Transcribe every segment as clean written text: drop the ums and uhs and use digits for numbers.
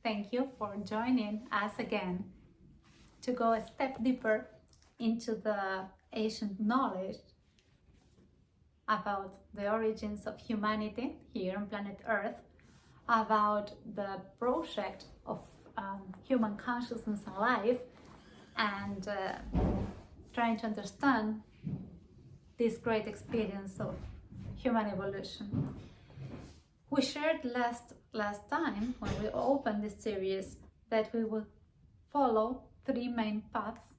thank you for joining us again to go a step deeper into the ancient knowledge about the origins of humanity here on planet Earth, about the project of human consciousness and life, and trying to understand this great experience of human evolution. We shared last time when we opened this series that we would follow three main paths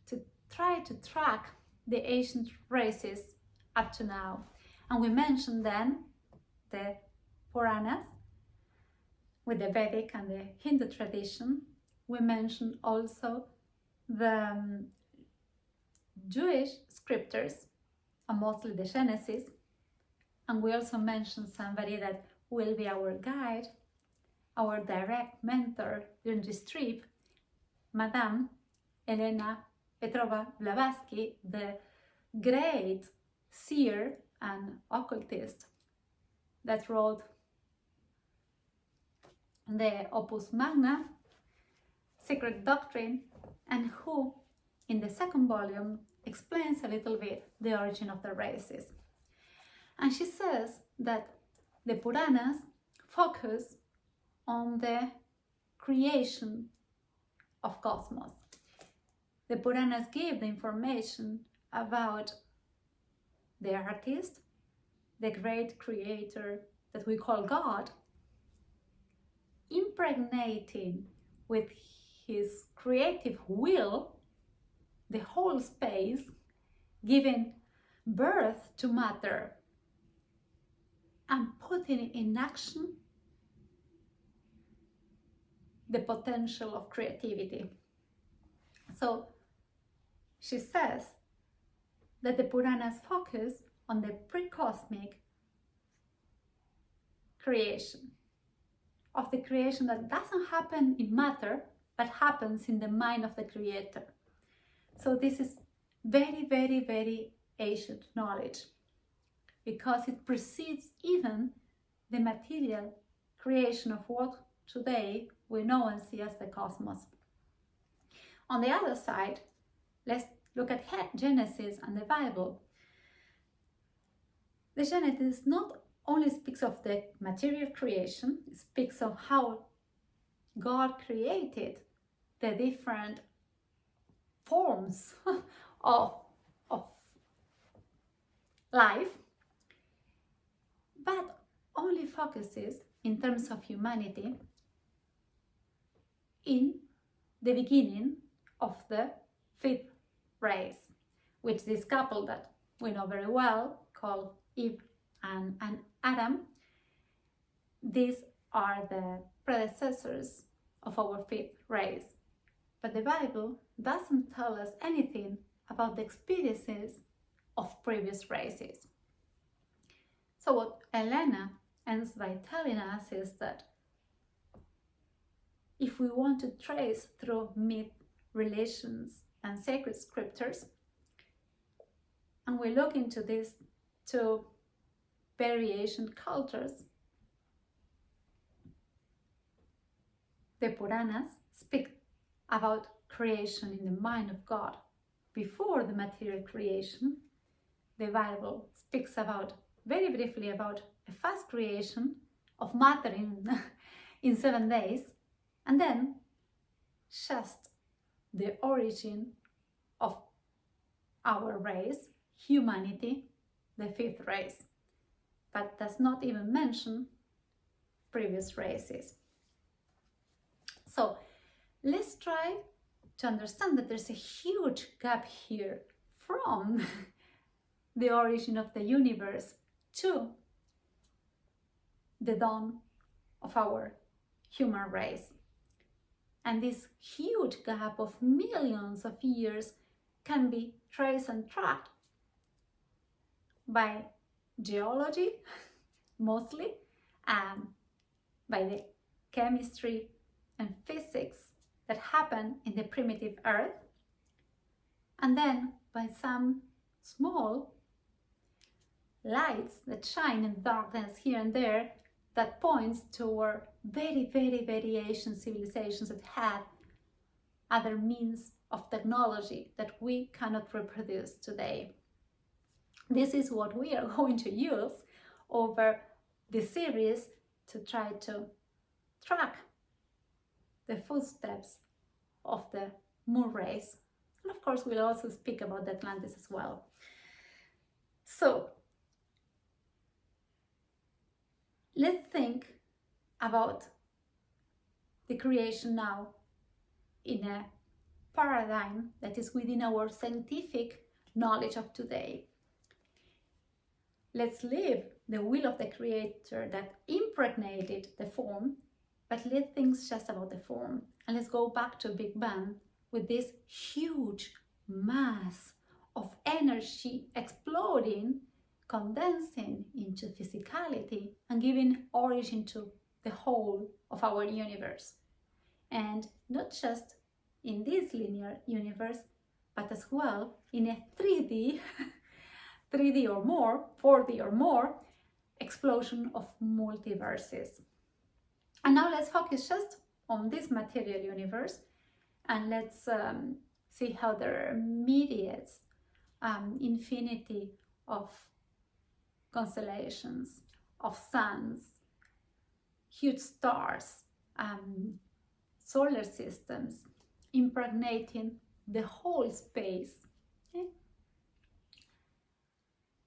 to try to track the ancient races up to now. And we mentioned then the Puranas with the Vedic and the Hindu tradition. We mentioned also the Jewish scriptures, and mostly the Genesis. And we also mentioned somebody that will be our guide, our direct mentor during this trip, Madame Elena Petrova Blavatsky, the great seer and occultist that wrote the Opus Magna, Secret Doctrine, and who, in the second volume, explains a little bit the origin of the races. And she says that the Puranas focus on the creation of cosmos. The Puranas give the information about the artist, the great creator that we call God, impregnating with his creative will the whole space, giving birth to matter and putting in action the potential of creativity. So she says that the Puranas focus on the pre-cosmic creation, of the creation that doesn't happen in matter, but happens in the mind of the creator. So this is very, very, very ancient knowledge, because it precedes even the material creation of what today we know and see as the cosmos. On the other side, let's look at Genesis and the Bible. The Genesis not only speaks of the material creation, it speaks of how God created the different forms of life, but only focuses in terms of humanity in the beginning of the fifth race, which this couple that we know very well, called Eve and Adam, these are the predecessors of our fifth race. But the Bible doesn't tell us anything about the experiences of previous races. So what Elena ends by telling us is that if we want to trace through myth, religions, and sacred scriptures, and we look into these two very ancient cultures, the Puranas speak about creation in the mind of God before the material creation. The Bible speaks about, very briefly, about a fast creation of matter in 7 days, and then just the origin of our race, humanity, the fifth race, but does not even mention previous races. So let's try to understand that there's a huge gap here from the origin of the universe to the dawn of our human race. And this huge gap of millions of years can be traced and tracked by geology, mostly, by the chemistry and physics that happen in the primitive Earth, and then by some small lights that shine in darkness here and there that points toward very, very, very ancient civilizations that had other means of technology that we cannot reproduce today. This is what we are going to use over this series to try to track the footsteps of the moon race. And of course, we'll also speak about the Atlantis as well. So, let's think about the creation now in a paradigm that is within our scientific knowledge of today. Let's leave the will of the Creator that impregnated the form, but let's think just about the form. And let's go back to Big Bang with this huge mass of energy exploding, condensing into physicality and giving origin to the whole of our universe. And not just in this linear universe, but as well in a 3D, 3D or more, 4D or more, explosion of multiverses. And now let's focus just on this material universe, and let's see how there mediates infinity of constellations, of suns, huge stars, solar systems, impregnating the whole space. Okay?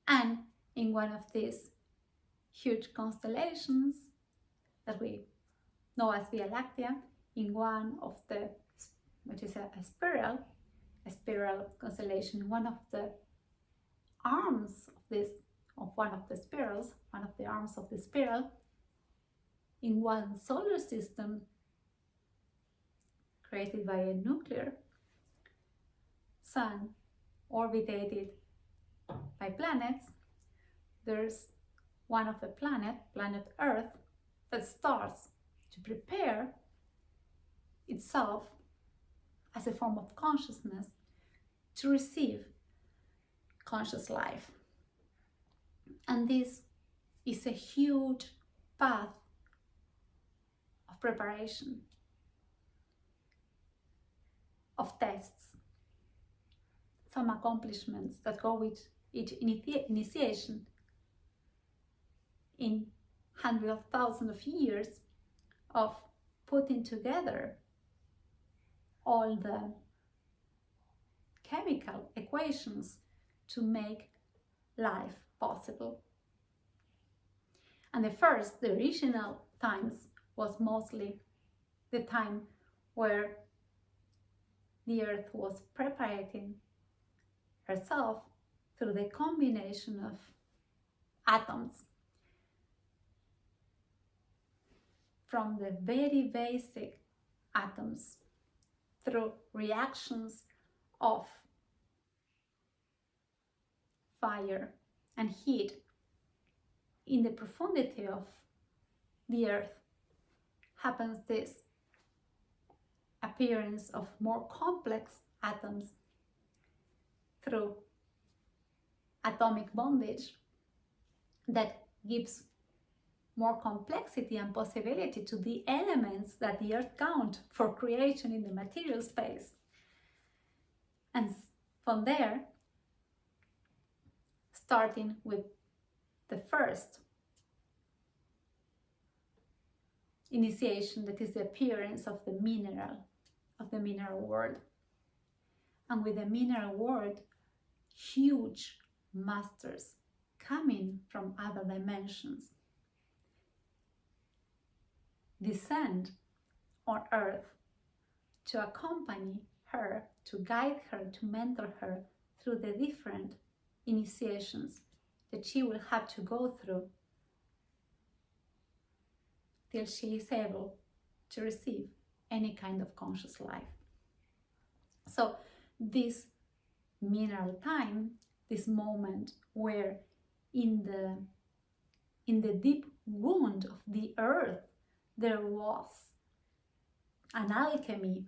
And in one of these huge constellations that we know as Via Láctea, in one of the, which is a spiral constellation, one of the arms of this, of one of the spirals, one of the arms of the spiral, in one solar system created by a nuclear sun orbited by planets, there's one of the planet Earth, that starts to prepare itself as a form of consciousness to receive conscious life. And this is a huge path of preparation, of tests, some accomplishments that go with each initiation in hundreds of thousands of years of putting together all the chemical equations to make life possible. And the original times was mostly the time where the Earth was preparing herself through the combination of atoms, from the very basic atoms through reactions of fire and heat in the profundity of the Earth happens this appearance of more complex atoms through atomic bondage that gives more complexity and possibility to the elements that the Earth count for creation in the material space. And from there, starting with the first initiation, that is the appearance of the mineral world. And with the mineral world, huge masters coming from other dimensions descend on Earth to accompany her, to guide her, to mentor her through the different initiations that she will have to go through till she is able to receive any kind of conscious life. So this mineral time, this moment where in the deep wound of the Earth there was an alchemy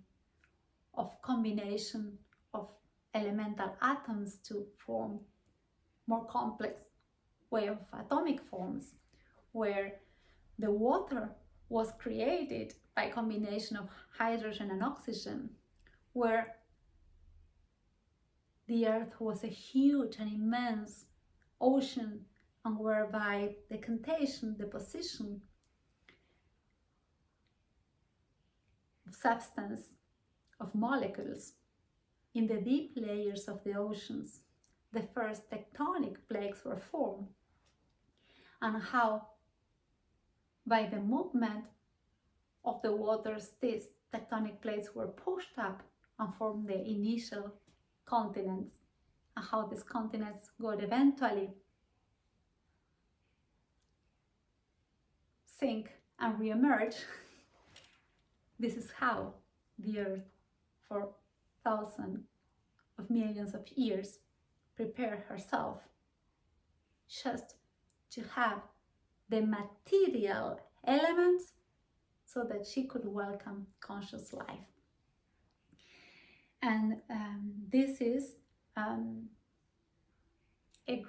of combination of elemental atoms to form more complex way of atomic forms, where the water was created by a combination of hydrogen and oxygen, where the earth was a huge and immense ocean, and whereby the deposition of substance, of molecules in the deep layers of the oceans, the first tectonic plates were formed, and how by the movement of the waters these tectonic plates were pushed up and formed the initial continents, and how these continents would eventually sink and re-emerge. This is how the earth, for thousands of millions of years, prepared herself just to have the material elements so that she could welcome conscious life. And this is a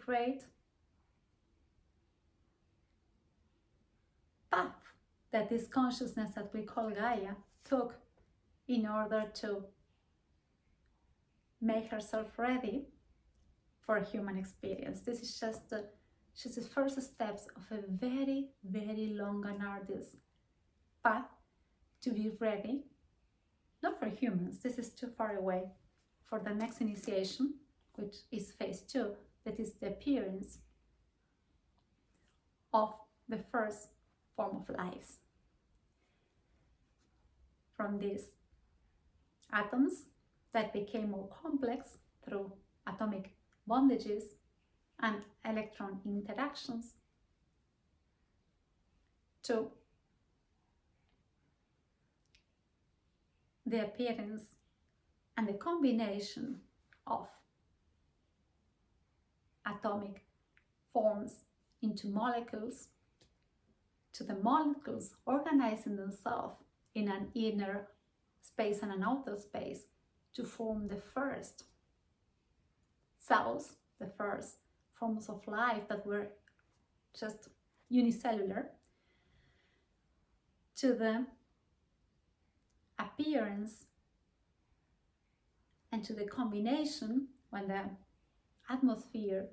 great path that this consciousness that we call Gaia took in order to make herself ready for a human experience. This is just the first steps of a very, very long and arduous path to be ready, not for humans, this is too far away, for the next initiation, which is phase 2, that is the appearance of the first form of lives. From these atoms that became more complex through atomic bondages and electron interactions, to the appearance and the combination of atomic forms into molecules, to the molecules organizing themselves in an inner space and an outer space to form the first cells, the first forms of life that were just unicellular, to the appearance and to the combination when the atmosphere,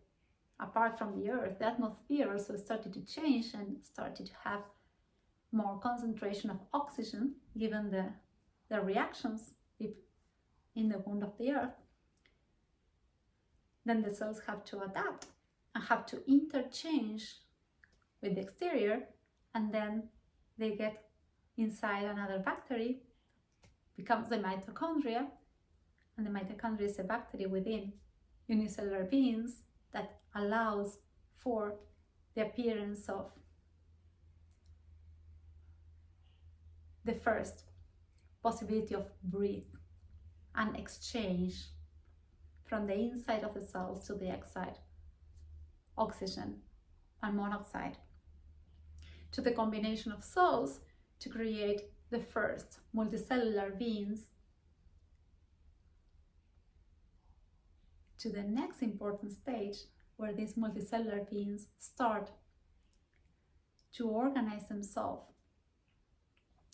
apart from the earth, the atmosphere also started to change and started to have more concentration of oxygen given the reactions in the wound of the earth. Then the cells have to adapt and have to interchange with the exterior, and then they get inside another bacteria, becomes the mitochondria, and the mitochondria is a bacteria within unicellular beings that allows for the appearance of the first possibility of breathe and exchange from the inside of the cells to the outside, oxygen and monoxide, to the combination of cells to create the first multicellular beings, to the next important stage where these multicellular beings start to organize themselves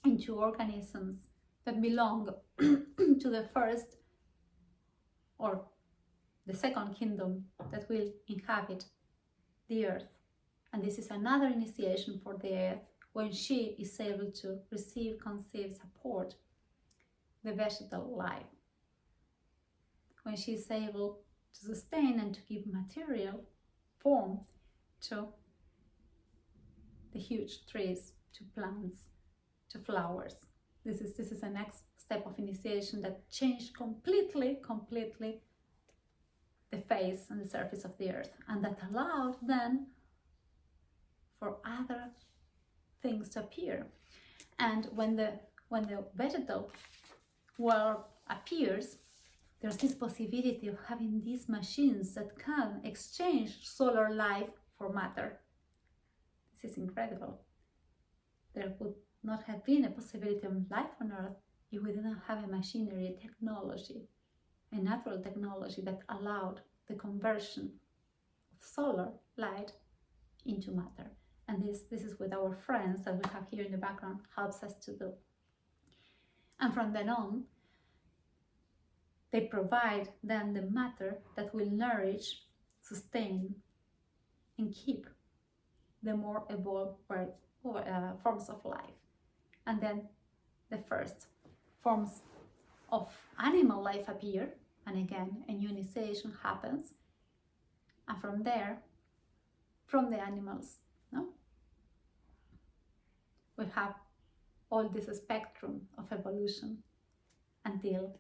into organisms that belong to the first or the second kingdom that will inhabit the earth. And this is another initiation for the earth, when she is able to receive, conceive, support the vegetal life, when she is able to sustain and to give material form to the huge trees, to plants, to flowers. This is the next step of initiation that changed completely the face and the surface of the earth, and that allowed then for other things to appear. And when the vegetal world appears, there's this possibility of having these machines that can exchange solar light for matter. This is incredible. There would not have been a possibility of life on Earth if we didn't have a machinery, a technology, a natural technology that allowed the conversion of solar light into matter. and this is with our friends that we have here in the background, helps us to do. And from then on, they provide then the matter that will nourish, sustain, and keep the more evolved forms of life. And then the first forms of animal life appear, and again, a unionization happens. And from there, from the animals, we have all this spectrum of evolution until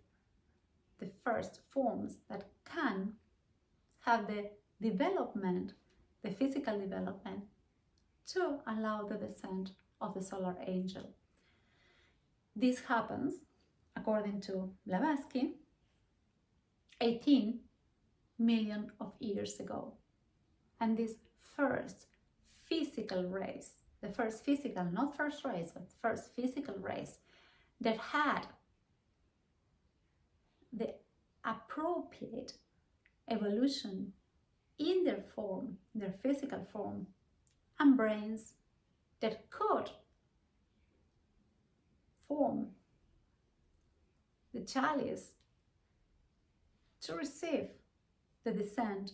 the first forms that can have the development, the physical development, to allow the descent of the solar angel. This happens, according to Blavatsky, 18 million of years ago. And this first physical race, the first physical, not first race, but first physical race that had the appropriate evolution in their form, their physical form, and brains that could form the chalice to receive the descent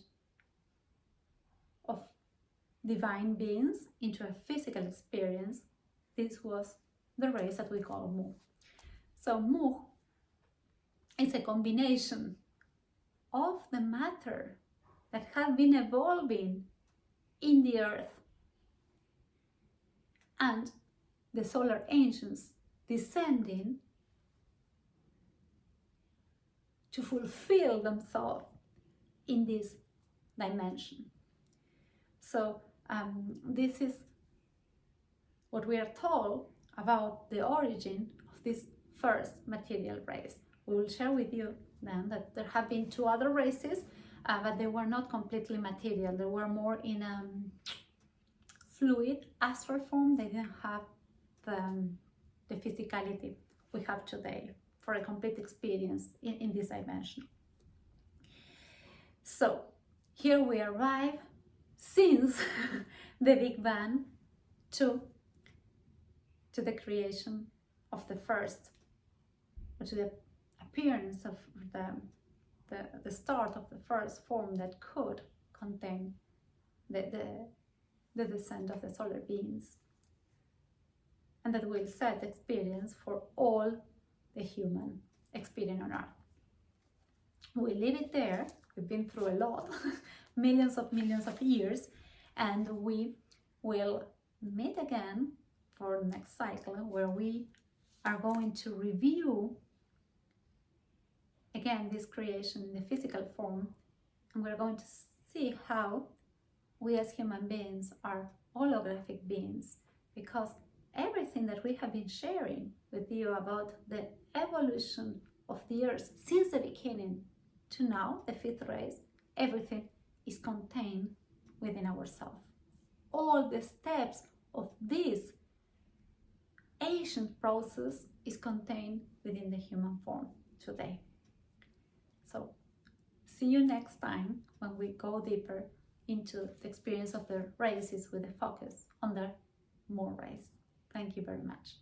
of divine beings into a physical experience. This was the race that we call Mu. So Mu is a combination of the matter that has been evolving in the earth and the solar ancients descending to fulfill themselves in this dimension. So this is what we are told about the origin of this first material race. We will share with you then that there have been two other races, but they were not completely material. They were more in fluid, astral form. They didn't have the physicality we have today for a complete experience in this dimension. So here we arrive since the Big Bang to the creation of the first, or to the appearance of the start of the first form that could contain the descent of the solar beings, and that will set the experience for all the human experience on Earth. We leave it there. We've been through a lot, millions of years, and we will meet again for the next cycle, where we are going to review again this creation in the physical form, and we're going to see how we as human beings are holographic beings, because everything that we have been sharing with you about the evolution of the earth since the beginning to now, the fifth race, everything is contained within ourselves. All the steps of this ancient process is contained within the human form today. So see you next time when we go deeper into the experience of the races with a focus on the Mu race. Thank you very much.